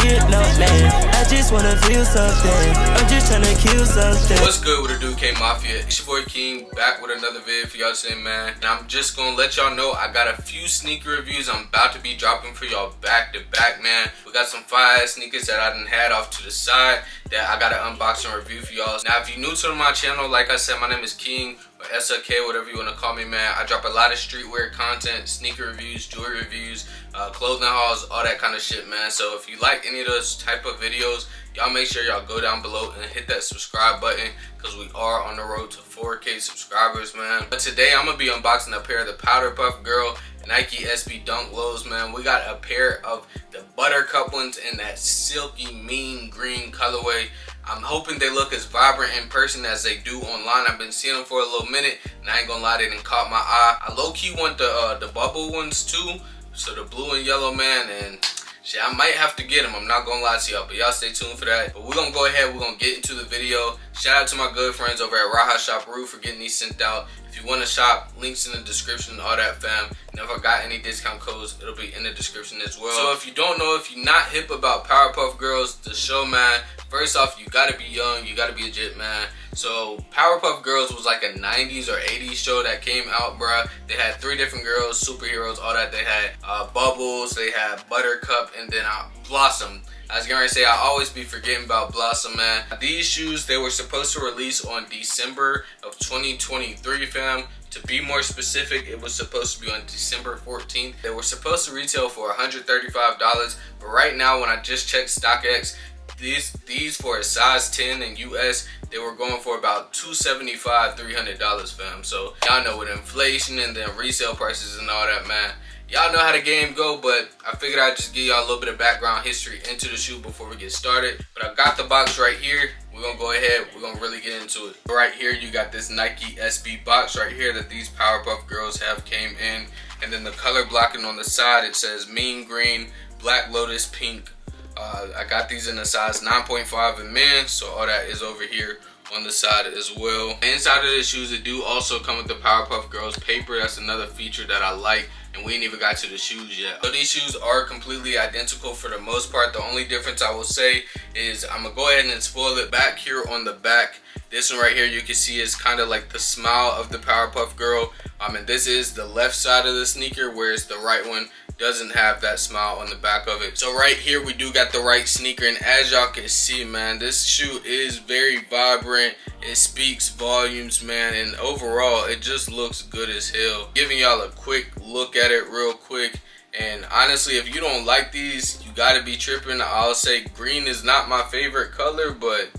get no man. I just wanna feel something. I'm just tryna kill something. What's good with the Dude K Mafia? It's your boy King back with another video for y'all today, man. And I'm just gonna let y'all know I got a few sneaker reviews I'm about to be dropping for y'all back to back, man. We got some fire sneakers that I done had off to the side that I gotta unbox and review for y'all. Now, if you're new to my channel, like I said, my name is King, or SLK, whatever you want to call me, man. I drop a lot of streetwear content, sneaker reviews, jewelry reviews, clothing hauls, all that kind of shit, man. So if you like any of those type of videos, y'all make sure y'all go down below and hit that subscribe button, because we are on the road to 4K subscribers, man. But today I'm gonna be unboxing a pair of the Powerpuff Girl Nike SB Dunk Lows, man. We got a pair of the Buttercup ones in that silky mean green colorway. I'm hoping they look as vibrant in person as they do online. I've been seeing them for a little minute, and I ain't gonna lie, they done caught my eye. I low-key want the bubble ones too, so the blue and yellow, man, and shit, I might have to get them. I'm not gonna lie to y'all, but y'all stay tuned for that. But we're gonna go ahead, we're gonna get into the video. Shout out to my good friends over at Raha Shop-Roo for getting these sent out. If you want to shop, links in the description, all that, fam. And if I got any discount codes, it'll be in the description as well. So if you don't know, if you're not hip about Powerpuff Girls, the show, man, first off, you gotta be young, you gotta be a jit, man. So Powerpuff Girls was like a 90s or 80s show that came out, bruh. They had 3 different girls, superheroes, all that. They had Bubbles, they had Buttercup, and then Blossom. I was gonna say, I always be forgetting about Blossom, man. These shoes, they were supposed to release on December of 2023, fam. To be more specific, it was supposed to be on December 14th. They were supposed to retail for $135, but right now, when I just checked StockX, these for a size 10 in US, they were going for about $275, $300, fam. So y'all know, with inflation and then resale prices and all that, man, y'all know how the game go. But I figured I'd just give y'all a little bit of background history into the shoe before we get started. But I got the box right here. We're gonna go ahead, we're gonna really get into it. Right here, you got this Nike SB box right here that these Powerpuff Girls have came in. And then the color blocking on the side, it says mean green, black lotus pink. I got these in a size 9.5 in men, so all that is over here on the side as well. Inside of the shoes, it do also come with the Powerpuff Girls paper. That's another feature that I like, and we ain't even got to the shoes yet. So these shoes are completely identical for the most part. The only difference I will say is, I'm gonna go ahead and spoil it. Back here on the back, this one right here, you can see is kind of like the smile of the Powerpuff Girl. And this is the left side of the sneaker, whereas the right one doesn't have that smile on the back of it. So right here, we do got the right sneaker, and as y'all can see, man, this shoe is very vibrant. It speaks volumes, man, and overall, it just looks good as hell. Giving y'all a quick look at it real quick. And honestly, if you don't like these, you gotta be tripping. I'll say green is not my favorite color, but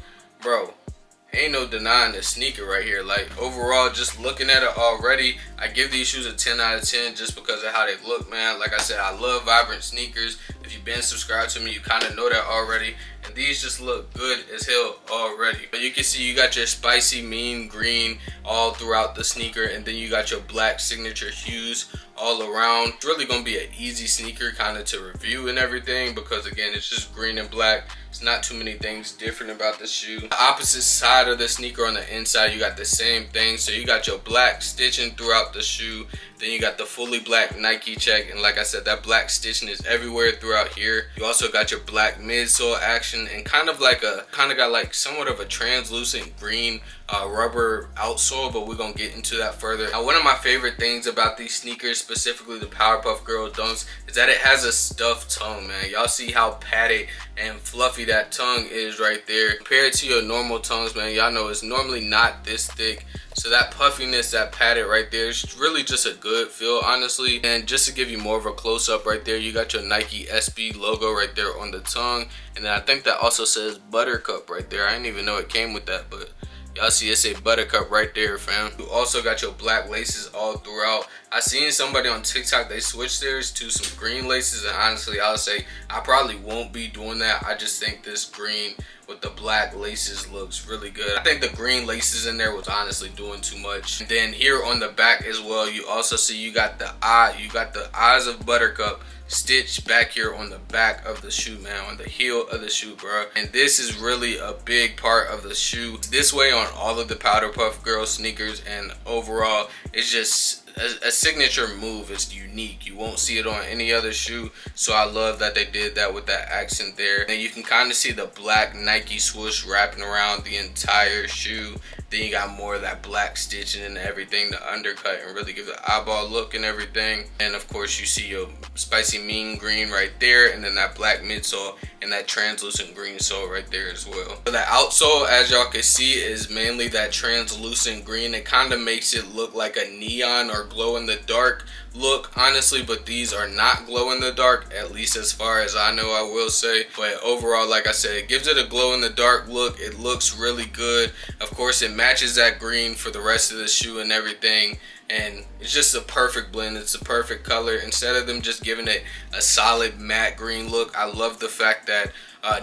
bro, ain't no denying the sneaker right here. Like, overall, just looking at it already, I give these shoes a 10 out of 10 just because of how they look, man. Like I said, I love vibrant sneakers. If you've been subscribed to me, you kind of know that already. And these just look good as hell already. But you can see you got your spicy mean green all throughout the sneaker, and then you got your black signature hues all around. It's really gonna be an easy sneaker kind of to review and everything, because again, it's just green and black. It's not too many things different about the shoe. The opposite side of the sneaker, on the inside, you got the same thing. So you got your black stitching throughout the shoe. Then you got the fully black Nike check, and like I said, that black stitching is everywhere throughout here. You also got your black midsole action, and kind of got like somewhat of a translucent green rubber outsole, but we're gonna get into that further. Now, one of my favorite things about these sneakers, specifically the Powerpuff Girls Dunks, is that it has a stuffed tongue, man. Y'all see how padded and fluffy that tongue is right there. Compared to your normal tongues, man, y'all know it's normally not this thick. So that puffiness, that padded right there, is really just a good feel, honestly. And just to give you more of a close-up right there, you got your Nike SB logo right there on the tongue. And then I think that also says Buttercup right there. I didn't even know it came with that, but y'all see it say Buttercup right there, fam. You also got your black laces all throughout. I seen somebody on TikTok, they switched theirs to some green laces, and honestly, I'll say I probably won't be doing that. I just think this green with the black laces looks really good. I think the green laces in there was honestly doing too much. And then here on the back as well, you also see you got the eyes of Buttercup stitched back here on the back of the shoe, man, on the heel of the shoe, bro. And this is really a big part of the shoe. This way on all of the Powerpuff Girls sneakers, and overall, it's just a signature move. It's unique. You won't see it on any other shoe. So I love that they did that with that accent there. And you can kind of see the black Nike swoosh wrapping around the entire shoe. Then you got more of that black stitching and everything to undercut and really give the eyeball look and everything. And of course you see your spicy mean green right there, and then that black midsole and that translucent green sole right there as well. So the outsole, as y'all can see, is mainly that translucent green. It kind of makes it look like a neon or glow in the dark look, honestly, but these are not glow in the dark, at least as far as I know, I will say. But overall, like I said, it gives it a glow in the dark look. It looks really good. Of course, it matches that green for the rest of the shoe and everything, and it's just a perfect blend. It's a perfect color. Instead of them just giving it a solid matte green look, I love the fact that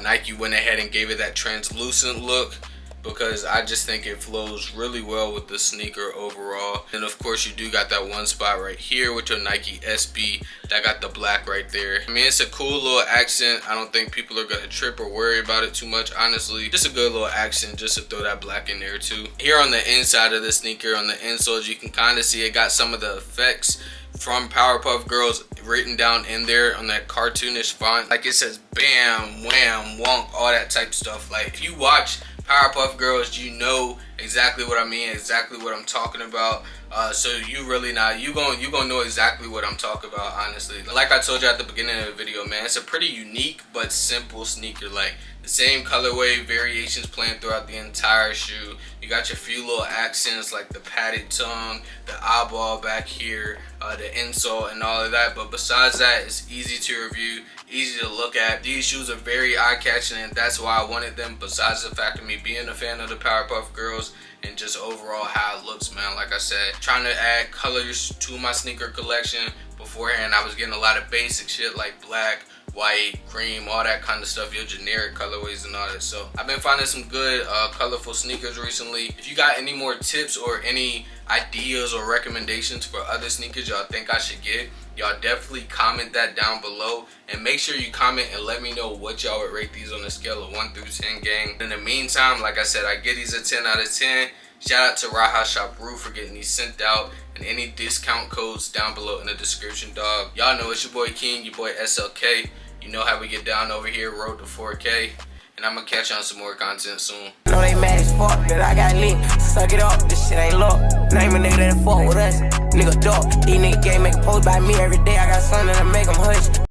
Nike went ahead and gave it that translucent look, because I just think it flows really well with the sneaker overall. And of course you do got that one spot right here with your Nike SB that got the black right there. I mean, it's a cool little accent. I don't think people are gonna trip or worry about it too much, honestly. Just a good little accent just to throw that black in there too. Here on the inside of the sneaker, on the insoles, you can kind of see it got some of the effects from Powerpuff Girls written down in there on that cartoonish font. Like it says bam, wham, wonk, all that type of stuff. Like if you watch Powerpuff Girls, you know exactly what I mean, exactly what I'm talking about. So you really not, you gonna know exactly what I'm talking about, honestly. Like I told you at the beginning of the video, man, it's a pretty unique but simple sneaker. Like the same colorway variations playing throughout the entire shoe. You got your few little accents like the padded tongue, the eyeball back here, the insole and all of that. But besides that, it's easy to review, easy to look at. These shoes are very eye-catching, and that's why I wanted them, besides the fact of me being a fan of the Powerpuff Girls and just overall how it looks, man. Like I said, trying to add colors to my sneaker collection. Beforehand, I was getting a lot of basic shit like black, white, cream, all that kind of stuff, your generic colorways and all that. So I've been finding some good colorful sneakers recently. If you got any more tips or any ideas or recommendations for other sneakers y'all think I should get, y'all definitely comment that down below, and make sure you comment and let me know what y'all would rate these on a scale of 1 through 10, gang. In the meantime, like I said, I give these a 10 out of 10. Shout out to Raha Shop Rue for getting these sent out, and any discount codes down below in the description, dog. Y'all know it's your boy King, your boy SLK. You know how we get down over here, road to 4K. And I'm gonna catch you on some more content soon. Know they mad as fuck that I got lit. Suck it up, this shit ain't luck. Name a nigga that fuck with us. Nigga dog. These nigga can't make a post by me every day. I got something to make them hush.